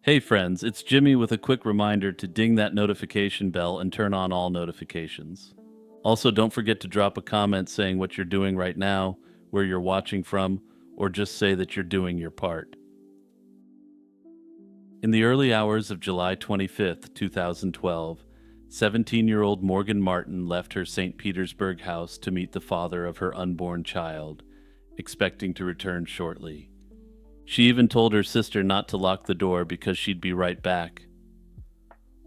Hey friends, it's Jimmy with a quick reminder to ding that notification bell and turn on all notifications. Also, don't forget to drop a comment saying what you're doing right now, where you're watching from, or just say that you're doing your part. In the early hours of July 25th, 2012, 17-year-old Morgan Martin left her St. Petersburg house to meet the father of her unborn child, expecting to return shortly. She even told her sister not to lock the door because she'd be right back.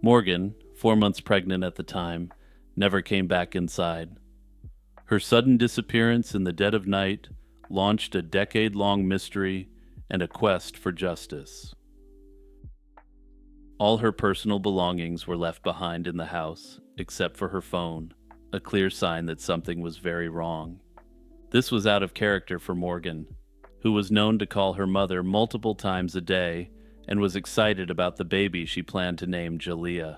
Morgan, 4 months pregnant at the time, never came back inside. Her sudden disappearance in the dead of night launched a decade-long mystery and a quest for justice. All her personal belongings were left behind in the house, except for her phone, a clear sign that something was very wrong. This was out of character for Morgan, who was known to call her mother multiple times a day and was excited about the baby she planned to name Jalea.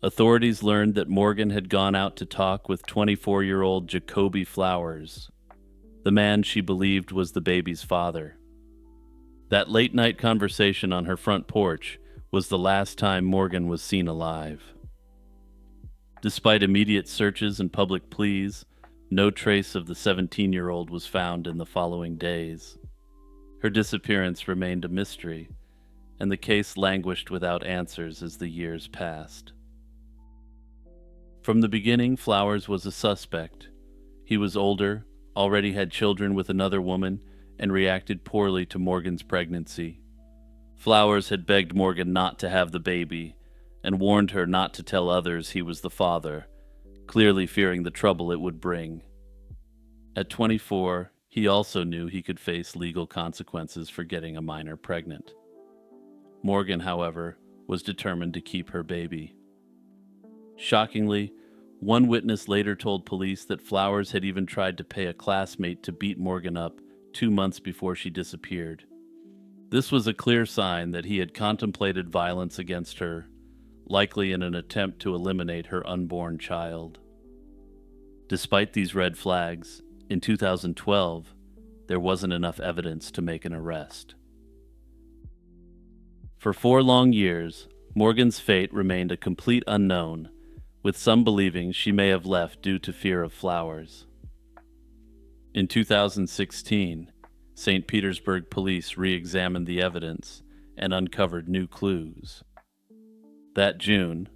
Authorities learned that Morgan had gone out to talk with 24-year-old Jacoby Flowers, the man she believed was the baby's father. That late-night conversation on her front porch was the last time Morgan was seen alive. Despite immediate searches and public pleas, no trace of the 17-year-old was found in the following days. Her disappearance remained a mystery, and the case languished without answers as the years passed. From the beginning, Flowers was a suspect. He was older, already had children with another woman, and reacted poorly to Morgan's pregnancy. Flowers had begged Morgan not to have the baby, and warned her not to tell others he was the father, clearly fearing the trouble it would bring. At 24, he also knew he could face legal consequences for getting a minor pregnant. Morgan, however, was determined to keep her baby. Shockingly, one witness later told police that Flowers had even tried to pay a classmate to beat Morgan up 2 months before she disappeared. This was a clear sign that he had contemplated violence against her, likely in an attempt to eliminate her unborn child. Despite these red flags, in 2012, there wasn't enough evidence to make an arrest. For 4 long years, Morgan's fate remained a complete unknown, with some believing she may have left due to fear of Flowers. In 2016, St. Petersburg police re-examined the evidence and uncovered new clues. That June,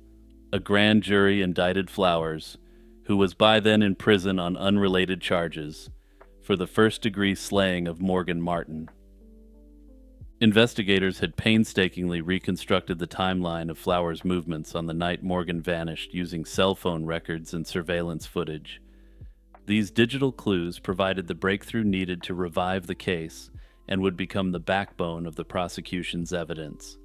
a grand jury indicted Flowers, who was by then in prison on unrelated charges, for the first-degree slaying of Morgan Martin. Investigators had painstakingly reconstructed the timeline of Flowers' movements on the night Morgan vanished using cell phone records and surveillance footage. These digital clues provided the breakthrough needed to revive the case and would become the backbone of the prosecution's evidence.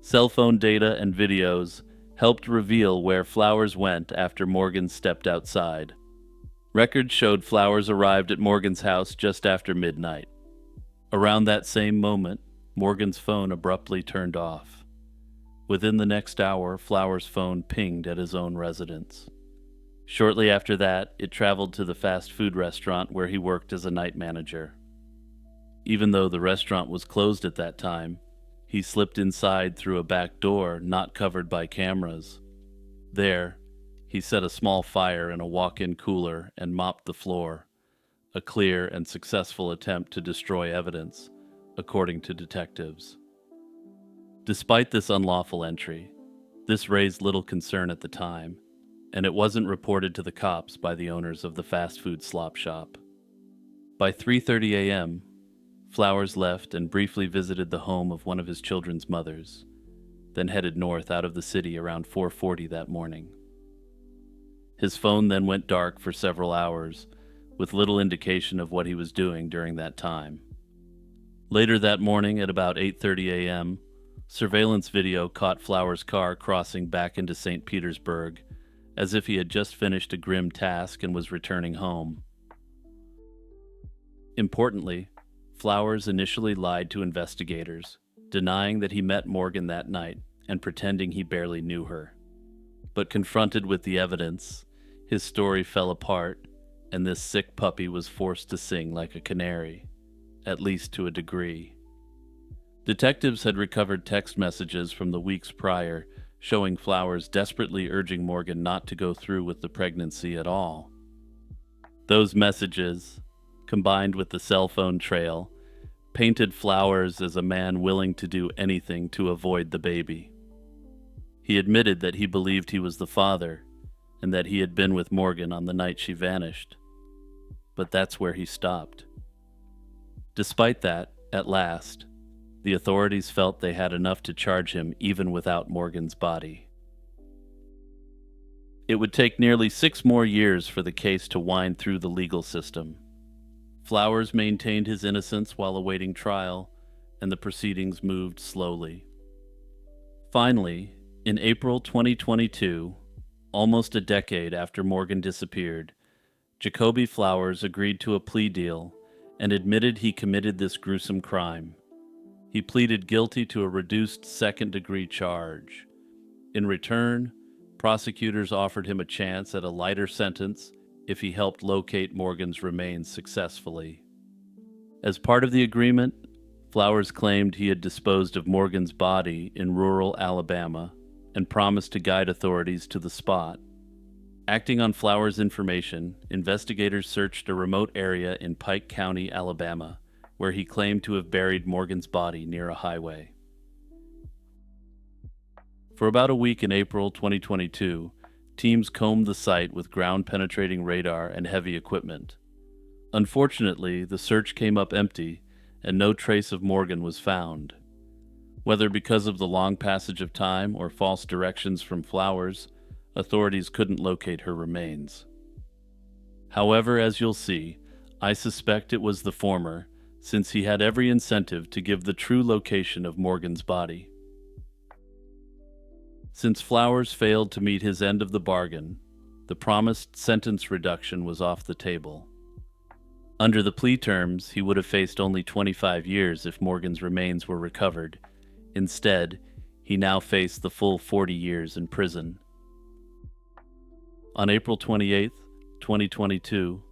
Cell phone data and videos helped reveal where Flowers went after Morgan stepped outside. Records showed Flowers arrived at Morgan's house just after midnight. Around that same moment, Morgan's phone abruptly turned off. Within the next hour, Flowers' phone pinged at his own residence. Shortly after that, it traveled to the fast food restaurant where he worked as a night manager. Even though the restaurant was closed at that time, he slipped inside through a back door not covered by cameras. There, he set a small fire in a walk-in cooler and mopped the floor, a clear and successful attempt to destroy evidence, according to detectives. Despite this unlawful entry, this raised little concern at the time, and it wasn't reported to the cops by the owners of the fast food slop shop. By 3:30 a.m., Flowers left and briefly visited the home of one of his children's mothers, then headed north out of the city around 4:40 that morning. His phone then went dark for several hours, with little indication of what he was doing during that time. Later that morning at about 8:30 a.m., surveillance video caught Flowers' car crossing back into St. Petersburg, as if he had just finished a grim task and was returning home. Importantly, Flowers initially lied to investigators, denying that he met Morgan that night and pretending he barely knew her. But confronted with the evidence, his story fell apart, and this sick puppy was forced to sing like a canary, at least to a degree. Detectives had recovered text messages from the weeks prior, showing Flowers desperately urging Morgan not to go through with the pregnancy at all. Those messages, combined with the cell phone trail, painted Flowers as a man willing to do anything to avoid the baby. He admitted that he believed he was the father and that he had been with Morgan on the night she vanished. But that's where he stopped. Despite that, at last, the authorities felt they had enough to charge him even without Morgan's body. It would take nearly 6 more years for the case to wind through the legal system. Flowers maintained his innocence while awaiting trial, and the proceedings moved slowly. Finally, in April 2022, almost a decade after Morgan disappeared, Jacoby Flowers agreed to a plea deal and admitted he committed this gruesome crime. He pleaded guilty to a reduced second-degree charge. In return, prosecutors offered him a chance at a lighter sentence if he helped locate Morgan's remains successfully. As part of the agreement, Flowers claimed he had disposed of Morgan's body in rural Alabama and promised to guide authorities to the spot. Acting on Flowers' information, investigators searched a remote area in Pike County, Alabama, where he claimed to have buried Morgan's body near a highway. For about a week in April 2022, teams combed the site with ground-penetrating radar and heavy equipment. Unfortunately, the search came up empty, and no trace of Morgan was found. Whether because of the long passage of time or false directions from Flowers, authorities couldn't locate her remains. However, as you'll see, I suspect it was the former, since he had every incentive to give the true location of Morgan's body. Since Flowers failed to meet his end of the bargain, the promised sentence reduction was off the table. Under the plea terms, he would have faced only 25 years if Morgan's remains were recovered. Instead, he now faced the full 40 years in prison. On April 28, 2022,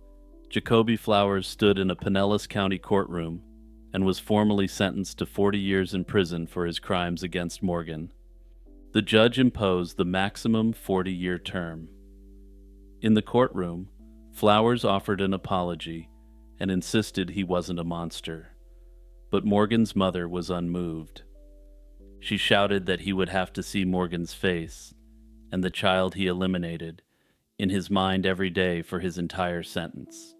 Jacoby Flowers stood in a Pinellas County courtroom and was formally sentenced to 40 years in prison for his crimes against Morgan. The judge imposed the maximum 40-year term. In the courtroom, Flowers offered an apology and insisted he wasn't a monster. But Morgan's mother was unmoved. She shouted that he would have to see Morgan's face, and the child he eliminated, in his mind every day for his entire sentence.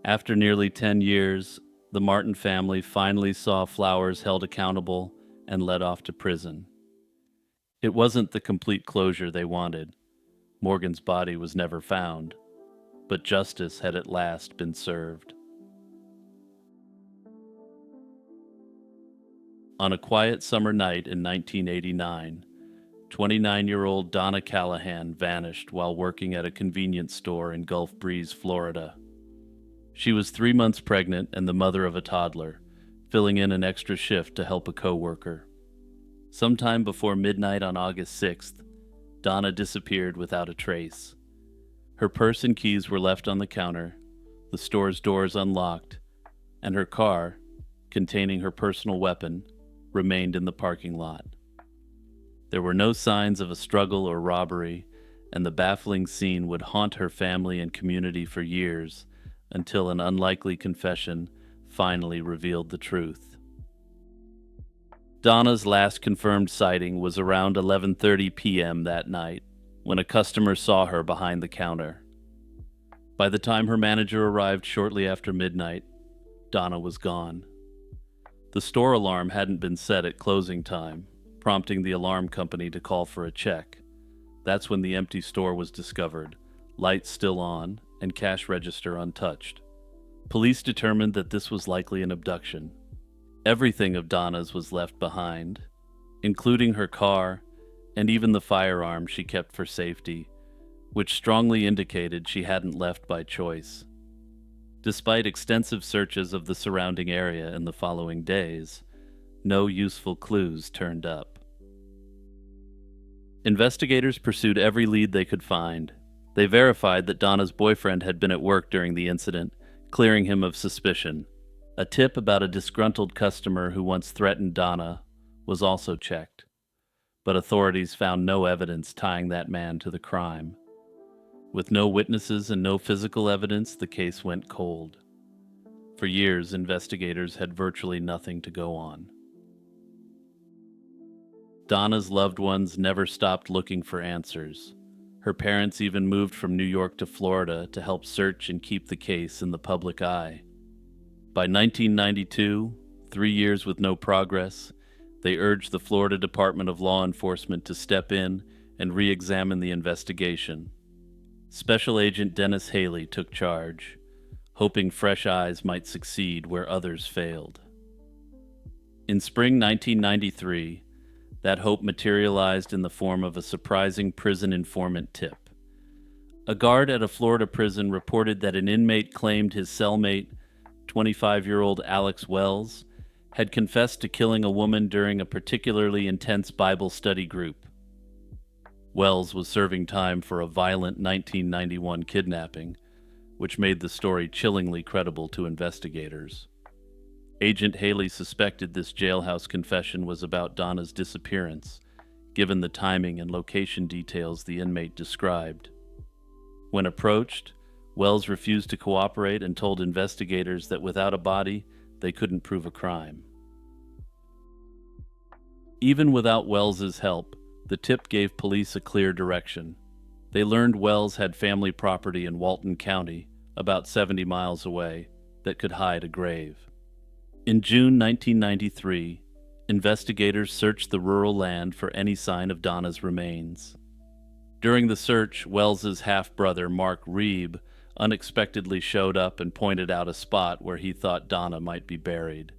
After nearly 10 years, the Martin family finally saw Flowers held accountable and led off to prison. It wasn't the complete closure they wanted. Morgan's body was never found, but justice had at last been served. On a quiet summer night in 1989, 29-year-old Donna Callahan vanished while working at a convenience store in Gulf Breeze, Florida. She was 3 months pregnant and the mother of a toddler, filling in an extra shift to help a coworker. Sometime before midnight on August 6th, Donna disappeared without a trace. Her purse and keys were left on the counter, the store's doors unlocked, and her car, containing her personal weapon, remained in the parking lot. There were no signs of a struggle or robbery, and the baffling scene would haunt her family and community for years until an unlikely confession finally revealed the truth. Donna's last confirmed sighting was around 11:30 p.m. that night, when a customer saw her behind the counter. By the time her manager arrived shortly after midnight, Donna was gone. The store alarm hadn't been set at closing time, prompting the alarm company to call for a check. That's when the empty store was discovered, lights still on, and cash register untouched. Police determined that this was likely an abduction. Everything of Donna's was left behind, including her car and even the firearm she kept for safety, which strongly indicated she hadn't left by choice. Despite extensive searches of the surrounding area in the following days, no useful clues turned up. Investigators pursued every lead they could find. They verified that Donna's boyfriend had been at work during the incident, clearing him of suspicion. A tip about a disgruntled customer who once threatened Donna was also checked, but authorities found no evidence tying that man to the crime. With no witnesses and no physical evidence, the case went cold. For years, investigators had virtually nothing to go on. Donna's loved ones never stopped looking for answers. Her parents even moved from New York to Florida to help search and keep the case in the public eye. By 1992, 3 years with no progress, they urged the Florida Department of Law Enforcement to step in and re-examine the investigation. Special Agent Dennis Haley took charge, hoping fresh eyes might succeed where others failed. In spring 1993, that hope materialized in the form of a surprising prison informant tip. A guard at a Florida prison reported that an inmate claimed his cellmate, 25-year-old Alex Wells, had confessed to killing a woman during a particularly intense Bible study group. Wells was serving time for a violent 1991 kidnapping, which made the story chillingly credible to investigators. Agent Haley suspected this jailhouse confession was about Donna's disappearance, given the timing and location details the inmate described. When approached, Wells refused to cooperate and told investigators that without a body, they couldn't prove a crime. Even without Wells's help, the tip gave police a clear direction. They learned Wells had family property in Walton County, about 70 miles away, that could hide a grave. In June 1993, investigators searched the rural land for any sign of Donna's remains. During the search, Wells's half-brother, Mark Reeb, unexpectedly showed up and pointed out a spot where he thought Donna might be buried.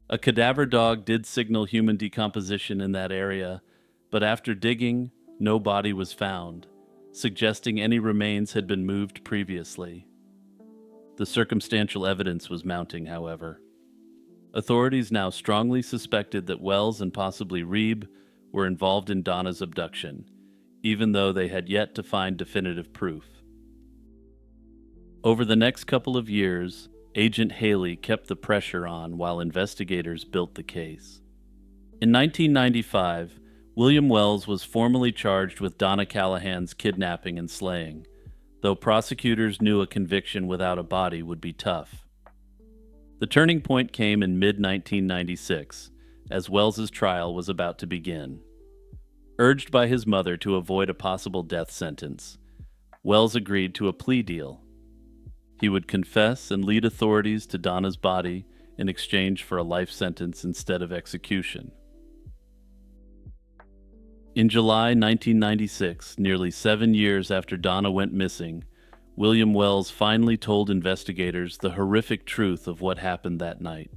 A cadaver dog did signal human decomposition in that area, but after digging, no body was found, suggesting any remains had been moved previously. The circumstantial evidence was mounting, however. Authorities now strongly suspected that Wells and possibly Reeb were involved in Donna's abduction, even though they had yet to find definitive proof. Over the next couple of years, Agent Haley kept the pressure on while investigators built the case. In 1995, William Wells was formally charged with Donna Callahan's kidnapping and slaying, though prosecutors knew a conviction without a body would be tough. The turning point came in mid-1996, as Wells's trial was about to begin. Urged by his mother to avoid a possible death sentence, Wells agreed to a plea deal. He would confess and lead authorities to Donna's body in exchange for a life sentence instead of execution. In July 1996, nearly 7 years after Donna went missing, William Wells finally told investigators the horrific truth of what happened that night.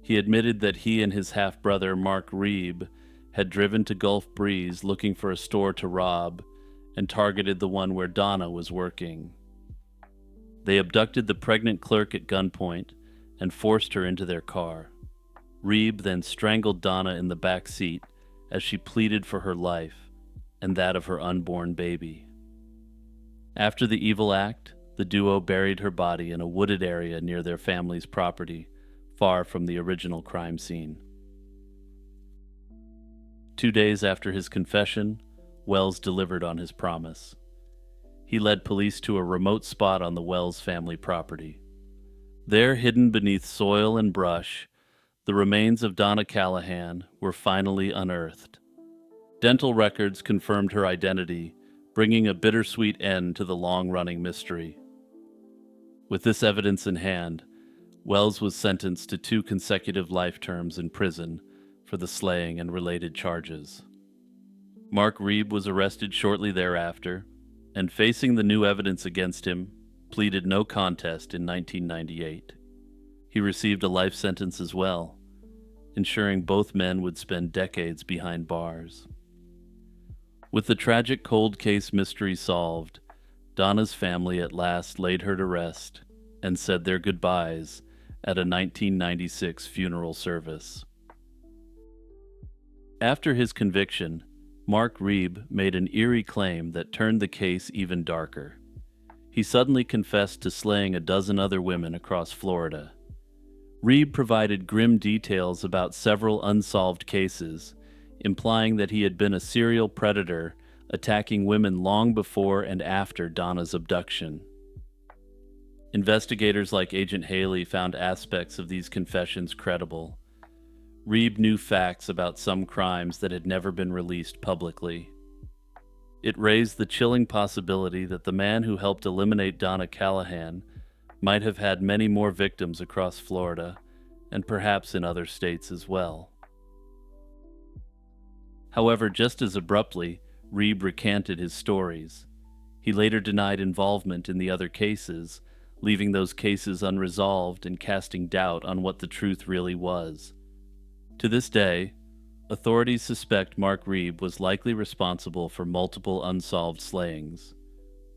He admitted that he and his half-brother, Mark Reeb, had driven to Gulf Breeze looking for a store to rob and targeted the one where Donna was working. They abducted the pregnant clerk at gunpoint and forced her into their car. Reeb then strangled Donna in the back seat as she pleaded for her life and that of her unborn baby. After the evil act, the duo buried her body in a wooded area near their family's property, far from the original crime scene. 2 days after his confession, Wells delivered on his promise. He led police to a remote spot on the Wells family property. There, hidden beneath soil and brush, the remains of Donna Callahan were finally unearthed. Dental records confirmed her identity, bringing a bittersweet end to the long-running mystery. With this evidence in hand, Wells was sentenced to 2 consecutive life terms in prison for the slaying and related charges. Mark Reeb was arrested shortly thereafter, and facing the new evidence against him, pleaded no contest in 1998. He received a life sentence as well, ensuring both men would spend decades behind bars. With the tragic cold case mystery solved, Donna's family at last laid her to rest and said their goodbyes at a 1996 funeral service. After his conviction, Mark Reeb made an eerie claim that turned the case even darker. He suddenly confessed to slaying a dozen other women across Florida. Reeb provided grim details about several unsolved cases, implying that he had been a serial predator attacking women long before and after Donna's abduction. Investigators like Agent Haley found aspects of these confessions credible. Reeb knew facts about some crimes that had never been released publicly. It raised the chilling possibility that the man who helped eliminate Donna Callahan might have had many more victims across Florida, and perhaps in other states as well. However, just as abruptly, Reeb recanted his stories. He later denied involvement in the other cases, leaving those cases unresolved and casting doubt on what the truth really was. To this day, authorities suspect Mark Reeb was likely responsible for multiple unsolved slayings,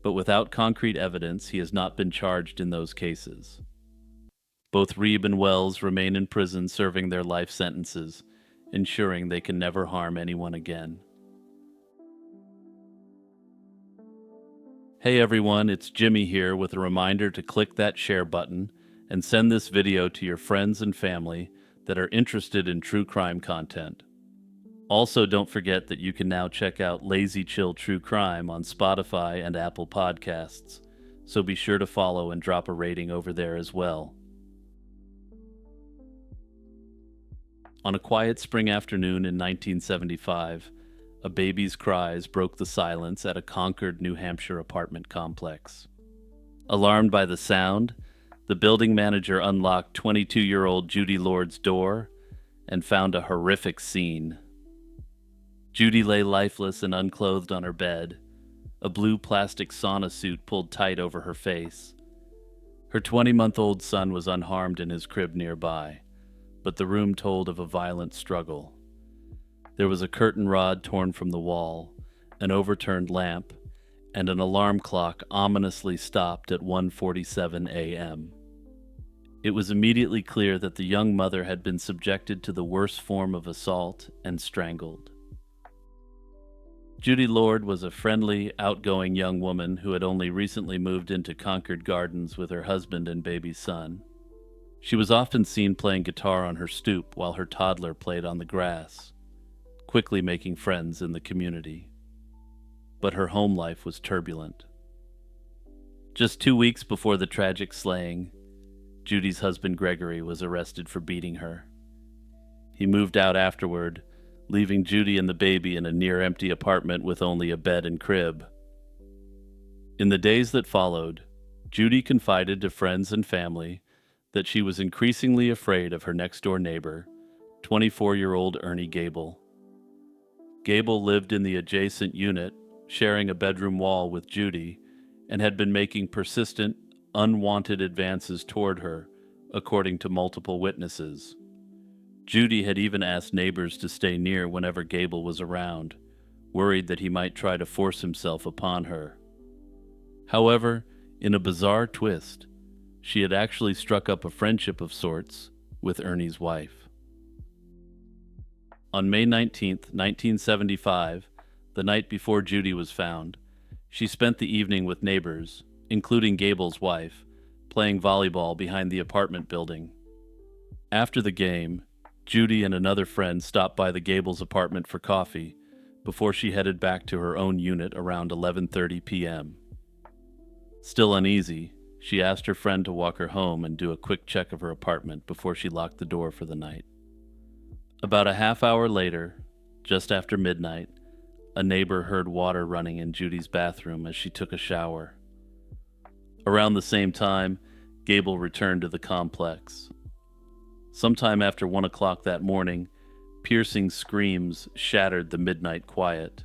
but without concrete evidence, he has not been charged in those cases. Both Reeb and Wells remain in prison serving their life sentences, ensuring they can never harm anyone again. Hey everyone, it's Jimmy here with a reminder to click that share button and send this video to your friends and family that are interested in true crime content. Also, don't forget that you can now check out Lazy Chill True Crime on Spotify and Apple Podcasts, so be sure to follow and drop a rating over there as well. On a quiet spring afternoon in 1975, a baby's cries broke the silence at a Concord, New Hampshire apartment complex. Alarmed by the sound, the building manager unlocked 22-year-old Judy Lord's door and found a horrific scene. Judy lay lifeless and unclothed on her bed, a blue plastic sauna suit pulled tight over her face. Her 20-month-old son was unharmed in his crib nearby, but the room told of a violent struggle. There was a curtain rod torn from the wall, an overturned lamp, and an alarm clock ominously stopped at 1:47 a.m. It was immediately clear that the young mother had been subjected to the worst form of assault and strangled. Judy Lord was a friendly, outgoing young woman who had only recently moved into Concord Gardens with her husband and baby son. She was often seen playing guitar on her stoop while her toddler played on the grass, quickly making friends in the community. But her home life was turbulent. Just 2 weeks before the tragic slaying, Judy's husband Gregory was arrested for beating her. He moved out afterward, leaving Judy and the baby in a near-empty apartment with only a bed and crib. In the days that followed, Judy confided to friends and family that she was increasingly afraid of her next-door neighbor, 24-year-old Ernie Gable. Gable lived in the adjacent unit, sharing a bedroom wall with Judy, and had been making persistent, unwanted advances toward her, according to multiple witnesses. Judy had even asked neighbors to stay near whenever Gable was around, worried that he might try to force himself upon her. However, in a bizarre twist, she had actually struck up a friendship of sorts with Ernie's wife. On May 19, 1975, the night before Judy was found, she spent the evening with neighbors, including Gable's wife, playing volleyball behind the apartment building. After the game, Judy and another friend stopped by the Gable's apartment for coffee before she headed back to her own unit around 11:30 p.m. Still uneasy, she asked her friend to walk her home and do a quick check of her apartment before she locked the door for the night. About a half hour later, just after midnight, a neighbor heard water running in Judy's bathroom as she took a shower. Around the same time, Gable returned to the complex. Sometime after 1 o'clock that morning, piercing screams shattered the midnight quiet.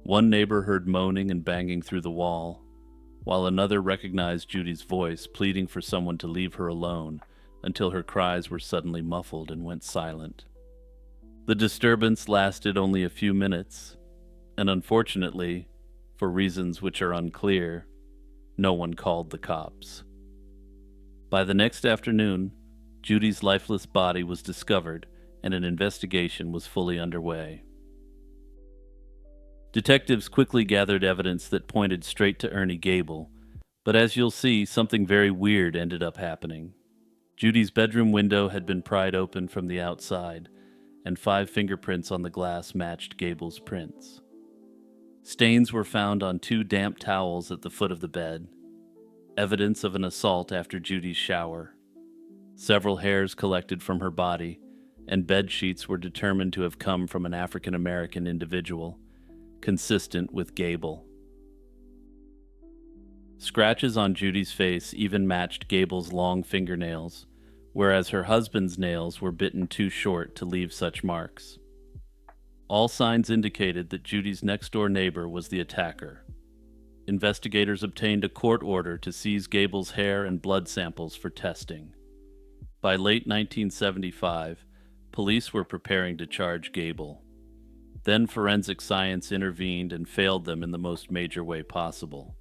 One neighbor heard moaning and banging through the wall, while another recognized Judy's voice pleading for someone to leave her alone until her cries were suddenly muffled and went silent. The disturbance lasted only a few minutes, and unfortunately, for reasons which are unclear, no one called the cops. By the next afternoon, Judy's lifeless body was discovered and an investigation was fully underway. Detectives quickly gathered evidence that pointed straight to Ernie Gable, but as you'll see, something very weird ended up happening. Judy's bedroom window had been pried open from the outside, and 5 fingerprints on the glass matched Gable's prints. Stains were found on 2 damp towels at the foot of the bed, evidence of an assault after Judy's shower. Several hairs collected from her body, and bed sheets were determined to have come from an African American individual, consistent with Gable. Scratches on Judy's face even matched Gable's long fingernails, whereas her husband's nails were bitten too short to leave such marks. All signs indicated that Judy's next-door neighbor was the attacker. Investigators obtained a court order to seize Gable's hair and blood samples for testing. By late 1975, police were preparing to charge Gable. Then forensic science intervened and failed them in the most major way possible.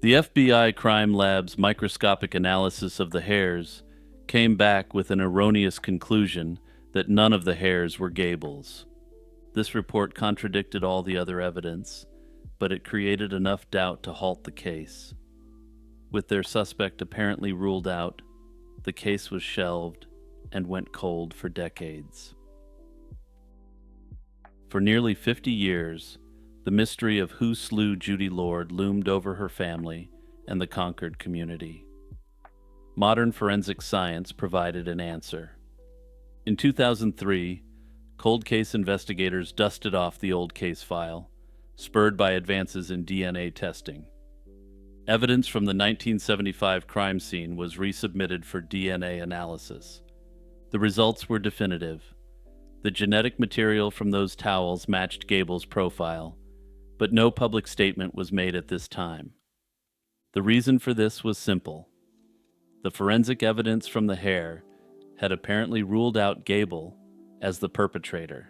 The FBI crime lab's microscopic analysis of the hairs came back with an erroneous conclusion that none of the hairs were Gable's. This report contradicted all the other evidence, but it created enough doubt to halt the case. With their suspect apparently ruled out, the case was shelved and went cold for decades. For nearly 50 years, the mystery of who slew Judy Lord loomed over her family and the Concord community. Modern forensic science provided an answer. In 2003, cold case investigators dusted off the old case file, spurred by advances in DNA testing. Evidence from the 1975 crime scene was resubmitted for DNA analysis. The results were definitive. The genetic material from those towels matched Gable's profile, but no public statement was made at this time. The reason for this was simple. The forensic evidence from the hair had apparently ruled out Gable as the perpetrator.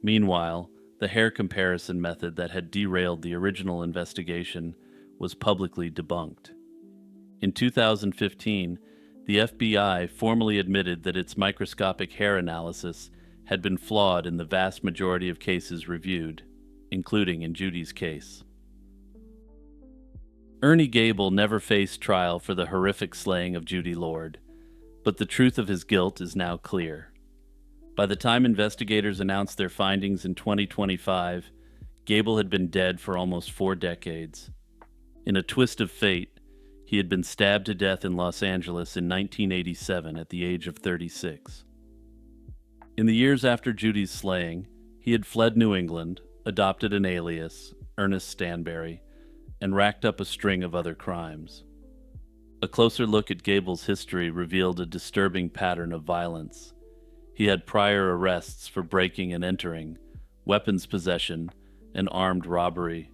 Meanwhile, the hair comparison method that had derailed the original investigation was publicly debunked. In 2015, the FBI formally admitted that its microscopic hair analysis had been flawed in the vast majority of cases reviewed, including in Judy's case. Ernie Gable never faced trial for the horrific slaying of Judy Lord, but the truth of his guilt is now clear. By the time investigators announced their findings in 2025, Gable had been dead for almost 4 decades. In a twist of fate, he had been stabbed to death in Los Angeles in 1987 at the age of 36. In the years after Judy's slaying, he had fled New England, adopted an alias, Ernest Stanberry, and racked up a string of other crimes. A closer look at Gable's history revealed a disturbing pattern of violence. He had prior arrests for breaking and entering, weapons possession, and armed robbery.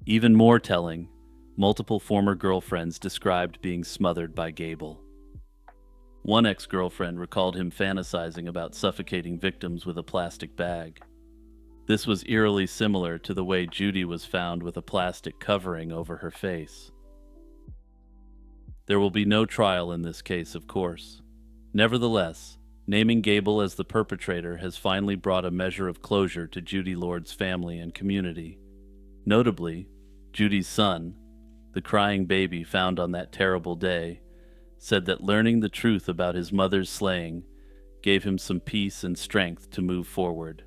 Even more telling, multiple former girlfriends described being smothered by Gable. One ex-girlfriend recalled him fantasizing about suffocating victims with a plastic bag. This was eerily similar to the way Judy was found with a plastic covering over her face. There will be no trial in this case, of course. Nevertheless, naming Gable as the perpetrator has finally brought a measure of closure to Judy Lord's family and community. Notably, Judy's son, the crying baby found on that terrible day, said that learning the truth about his mother's slaying gave him some peace and strength to move forward.